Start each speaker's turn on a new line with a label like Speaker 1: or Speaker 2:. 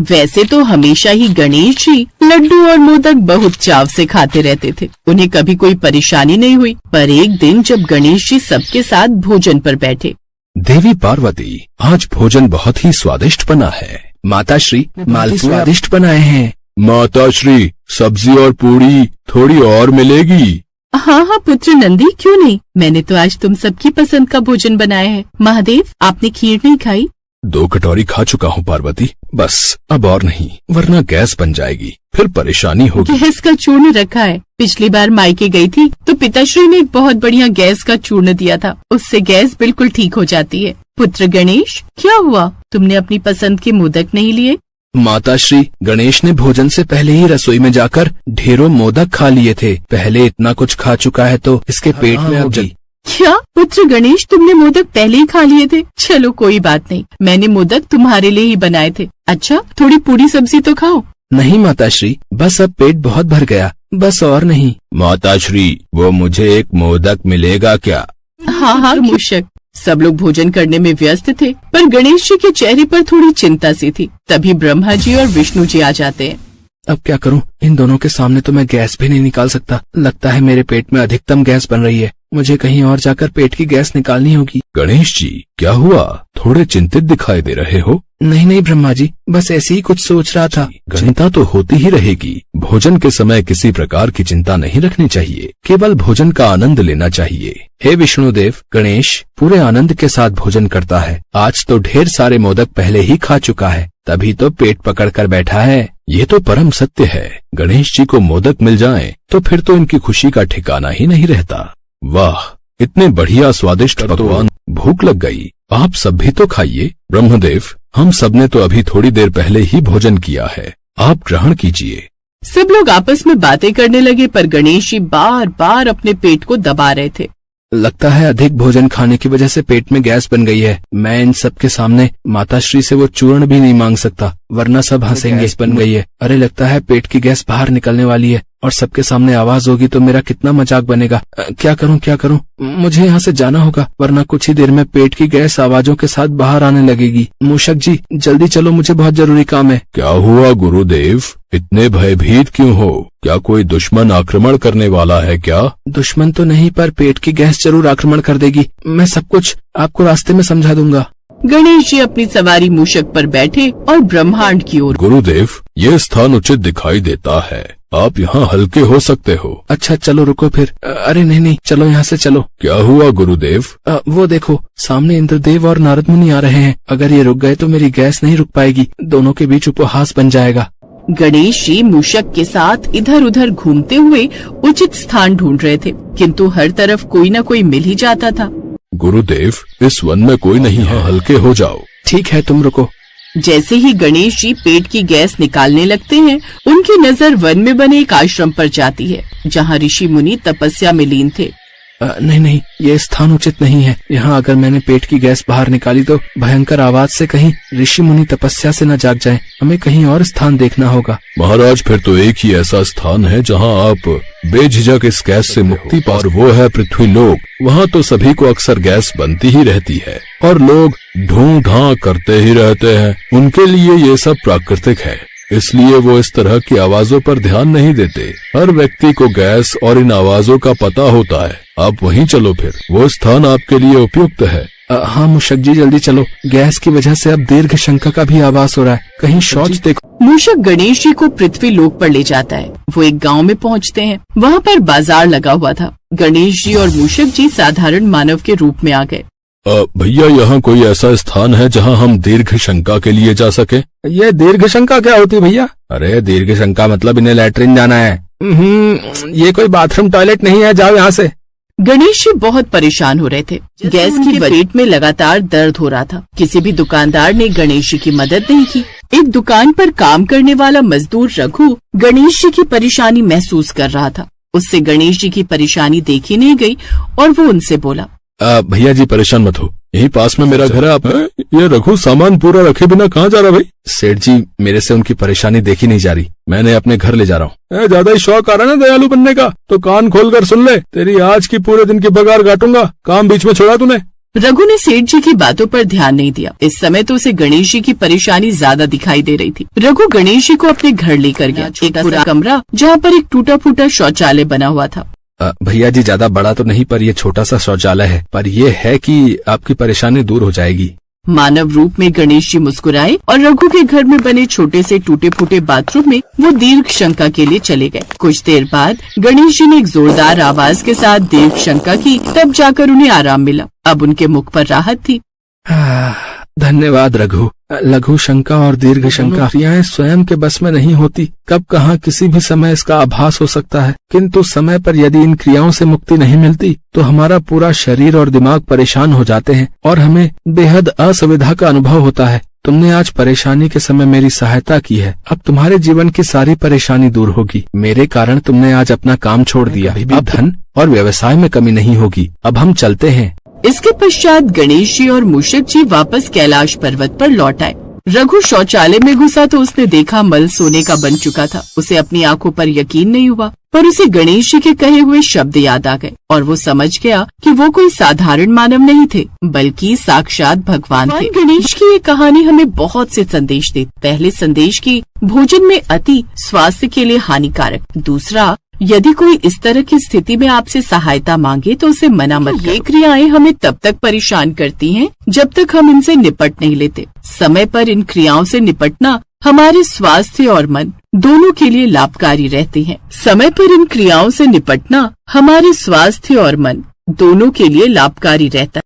Speaker 1: वैसे तो हमेशा ही गणेश जी लड्डू और मोदक बहुत चाव से खाते रहते थे। उन्हें कभी कोई परेशानी नहीं हुई। पर एक दिन जब गणेश जी सबके साथ भोजन पर बैठे,
Speaker 2: देवी पार्वती, आज भोजन बहुत ही स्वादिष्ट बना है। माता श्री, मालपुआ स्वादिष्ट बनाए हैं। माता श्री, सब्जी और पूरी थोड़ी और मिलेगी।
Speaker 1: हाँ हाँ पुत्र नंदी, क्यों नहीं, मैंने तो आज तुम सबकी पसंद का भोजन बनाया है। महादेव, आपने खीर नहीं खाई?
Speaker 2: 2 कटोरी खा चुका हूँ पार्वती, बस अब और नहीं, वरना गैस बन जाएगी, फिर परेशानी होगी।
Speaker 1: गैस का चूर्ण रखा है। पिछली बार मायके गई थी तो पिताश्री ने एक बहुत बढ़िया गैस का चूर्ण दिया था, उससे गैस बिल्कुल ठीक हो जाती है। पुत्र गणेश, क्या हुआ, तुमने अपनी पसंद के मोदक नहीं लिए?
Speaker 2: माताश्री, गणेश ने भोजन से पहले ही रसोई में जाकर ढेरों मोदक खा लिए थे। पहले इतना कुछ खा चुका है तो इसके पेट में अब जल।
Speaker 1: क्या पुत्र गणेश, तुमने मोदक पहले ही खा लिए थे? चलो कोई बात नहीं, मैंने मोदक तुम्हारे लिए ही बनाए थे। अच्छा, थोड़ी पूरी सब्जी तो खाओ।
Speaker 2: नहीं माताश्री, बस अब पेट बहुत भर गया, बस और नहीं। माताश्री, वो मुझे एक मोदक मिलेगा क्या?
Speaker 1: हाँ हाँ मूषक। सब लोग भोजन करने में व्यस्त थे, पर गणेश जी के चेहरे पर थोड़ी चिंता सी थी। तभी ब्रह्मा जी और विष्णु जी आ जाते हैं।
Speaker 2: अब क्या करूं, इन दोनों के सामने तो मैं गैस भी नहीं निकाल सकता। लगता है मेरे पेट में अधिकतम गैस बन रही है, मुझे कहीं और जाकर पेट की गैस निकालनी होगी। गणेश जी, क्या हुआ, थोड़े चिंतित दिखाई दे रहे हो? नहीं नहीं ब्रह्मा जी, बस ऐसे ही कुछ सोच रहा था। चिंता तो होती ही रहेगी, भोजन के समय किसी प्रकार की चिंता नहीं रखनी चाहिए, केवल भोजन का आनंद लेना चाहिए। हे विष्णुदेव, गणेश पूरे आनंद के साथ भोजन करता है। आज तो ढेर सारे मोदक पहले ही खा चुका है, तभी तो पेट पकड़ कर बैठा है। ये तो परम सत्य है, गणेश जी को मोदक मिल जाएं, तो फिर तो इनकी खुशी का ठिकाना ही नहीं रहता। वाह, इतने बढ़िया स्वादिष्ट पकवान, भूख लग गई। आप सब भी तो खाइए। ब्रह्मदेव, हम सबने तो अभी थोड़ी देर पहले ही भोजन किया है, आप ग्रहण कीजिए।
Speaker 1: सब लोग आपस में बातें करने लगे, पर गणेश जी बार बार अपने पेट को दबा रहे थे।
Speaker 2: लगता है अधिक भोजन खाने की वजह से पेट में गैस बन गई है। मैं इन सब के सामने माताश्री से वो चूर्ण भी नहीं मांग सकता, वरना सब हंसेंगे। गैस बन गई है, अरे लगता है पेट की गैस बाहर निकलने वाली है, और सबके सामने आवाज होगी तो मेरा कितना मजाक बनेगा। क्या करूं, मुझे यहाँ से जाना होगा, वरना कुछ ही देर में पेट की गैस आवाजों के साथ बाहर आने लगेगी। मूषक जी, जल्दी चलो, मुझे बहुत जरूरी काम है। क्या हुआ गुरुदेव, इतने भयभीत क्यों हो? क्या कोई दुश्मन आक्रमण करने वाला है क्या? दुश्मन तो नहीं, पर पेट की गैस जरूर आक्रमण कर देगी। मैं सब कुछ आपको रास्ते में समझा दूंगा।
Speaker 1: गणेश जी अपनी सवारी मूषक पर बैठे और ब्रह्मांड की ओर।
Speaker 2: गुरुदेव, ये स्थान उचित दिखाई देता है, आप यहाँ हल्के हो सकते हो। अच्छा चलो रुको फिर। अरे नहीं, चलो यहाँ से चलो। क्या हुआ गुरुदेव? वो देखो, सामने इंद्रदेव और नारद मुनि आ रहे हैं। अगर ये रुक गए तो मेरी गैस नहीं रुक पाएगी, दोनों के बीच उपहास बन जाएगा।
Speaker 1: गणेश जी मूषक के साथ इधर उधर घूमते हुए उचित स्थान ढूंढ रहे थे, किंतु हर तरफ कोई न कोई मिल ही जाता था।
Speaker 2: गुरुदेव, इस वन में कोई नहीं है, हल्के हो जाओ। ठीक है, तुम रुको।
Speaker 1: जैसे ही गणेश जी पेट की गैस निकालने लगते हैं, उनकी नजर वन में बने एक आश्रम पर जाती है, जहाँ ऋषि मुनि तपस्या में लीन थे।
Speaker 2: नहीं, ये स्थान उचित नहीं है। यहाँ अगर मैंने पेट की गैस बाहर निकाली तो भयंकर आवाज से कहीं ऋषि मुनि तपस्या से न जाग जाएं। हमें कहीं और स्थान देखना होगा। महाराज, फिर तो एक ही ऐसा स्थान है जहाँ आप बेझिझक इस गैस से मुक्ति पा, और वो है पृथ्वी लोक। वहाँ तो सभी को अक्सर गैस बनती ही रहती है और लोग ढूं ढां करते ही रहते हैं। उनके लिए ये सब प्राकृतिक है, इसलिए वो इस तरह की आवाजों पर ध्यान नहीं देते। हर व्यक्ति को गैस और इन आवाजों का पता होता है। आप वहीं चलो, फिर वो स्थान आपके लिए उपयुक्त है। हाँ मूषक जी, जल्दी चलो, गैस की वजह से अब दीर्घ शंका का भी आवाज हो रहा है, कहीं शौच देखो।
Speaker 1: मूषक गणेश जी को पृथ्वी लोक पर ले जाता है। वो एक गांव में पहुंचते हैं, वहाँ पर बाजार लगा हुआ था। गणेश जी और मूषक जी साधारण मानव के रूप में आ गए।
Speaker 2: भैया, यहाँ कोई ऐसा स्थान है जहाँ हम दीर्घ शंका के लिए जा सके? ये दीर्घ शंका क्या होती भैया? अरे दीर्घ शंका मतलब इन्हें लैट्रिन जाना है। ये कोई बाथरूम टॉयलेट नहीं है, जाओ यहाँ से।
Speaker 1: गणेश जी बहुत परेशान हो रहे थे। गैस की पेट में लगातार दर्द हो रहा था। किसी भी दुकानदार ने गणेश जी की मदद नहीं की। एक दुकान पर काम करने वाला मजदूर रघु गणेश जी की परेशानी महसूस कर रहा था। उससे गणेश जी की परेशानी देखी नहीं गई और वो उनसे बोला,
Speaker 2: भैया जी परेशान मत हो, यही पास में मेरा घर है। आप ये रघु सामान पूरा रखे बिना कहाँ जा रहा भाई? सेठ जी, मेरे से उनकी परेशानी देखी नहीं जा रही, मैंने अपने घर ले जा रहा हूँ। ज्यादा ही शौक आ रहा है ना दयालु बनने का, तो कान खोल कर सुन ले, तेरी आज की पूरे दिन की पगार काटूंगा। काम बीच में छोड़ा तूने?
Speaker 1: रघु ने सेठ जी की बातों पर ध्यान नहीं दिया। इस समय तो उसे गणेश जी की परेशानी ज्यादा दिखाई दे रही थी। रघु गणेश जी को अपने घर लेकर गया। एक पूरा कमरा जहाँ पर एक टूटा फूटा शौचालय बना हुआ था।
Speaker 2: भैया जी, ज्यादा बड़ा तो नहीं, पर ये छोटा सा शौचालय है, पर यह है कि आपकी परेशानी दूर हो जाएगी।
Speaker 1: मानव रूप में गणेश जी मुस्कुराए और रघु के घर में बने छोटे से टूटे फूटे बाथरूम में वो दीर्घ शंका के लिए चले गए। कुछ देर बाद गणेश जी ने एक जोरदार आवाज के साथ दीर्घ शंका की, तब जाकर उन्हें आराम मिला। अब उनके मुख पर राहत थी।
Speaker 2: धन्यवाद रघु। लघु शंका और दीर्घ शंका क्रियाएं स्वयं के बस में नहीं होती। कब कहाँ किसी भी समय इसका आभास हो सकता है, किंतु समय पर यदि इन क्रियाओं से मुक्ति नहीं मिलती तो हमारा पूरा शरीर और दिमाग परेशान हो जाते हैं और हमें बेहद असुविधा का अनुभव होता है। तुमने आज परेशानी के समय मेरी सहायता की है। अब तुम्हारे जीवन की सारी परेशानी दूर होगी। मेरे कारण तुमने आज अपना काम छोड़ दिया। अब धन और व्यवसाय में कमी नहीं होगी। अब हम चलते हैं।
Speaker 1: इसके पश्चात गणेश जी और मूषक जी वापस कैलाश पर्वत पर लौट आए। रघु शौचालय में घुसा तो उसने देखा मल सोने का बन चुका था। उसे अपनी आंखों पर यकीन नहीं हुआ, पर उसे गणेश जी के कहे हुए शब्द याद आ गए और वो समझ गया कि वो कोई साधारण मानव नहीं थे, बल्कि साक्षात भगवान थे। गणेश की ये कहानी हमें बहुत से संदेश देती। पहले संदेश की भोजन में अति स्वास्थ्य के लिए हानिकारक। दूसरा, यदि कोई इस तरह की स्थिति में आपसे सहायता मांगे तो उसे मना मत करो। ये क्रियाएं हमें तब तक परेशान करती हैं जब तक हम इनसे निपट नहीं लेते। समय पर इन क्रियाओं से निपटना हमारे स्वास्थ्य और मन दोनों के लिए लाभकारी रहते हैं। समय पर इन क्रियाओं से निपटना हमारे स्वास्थ्य और मन दोनों के लिए लाभकारी रहता है।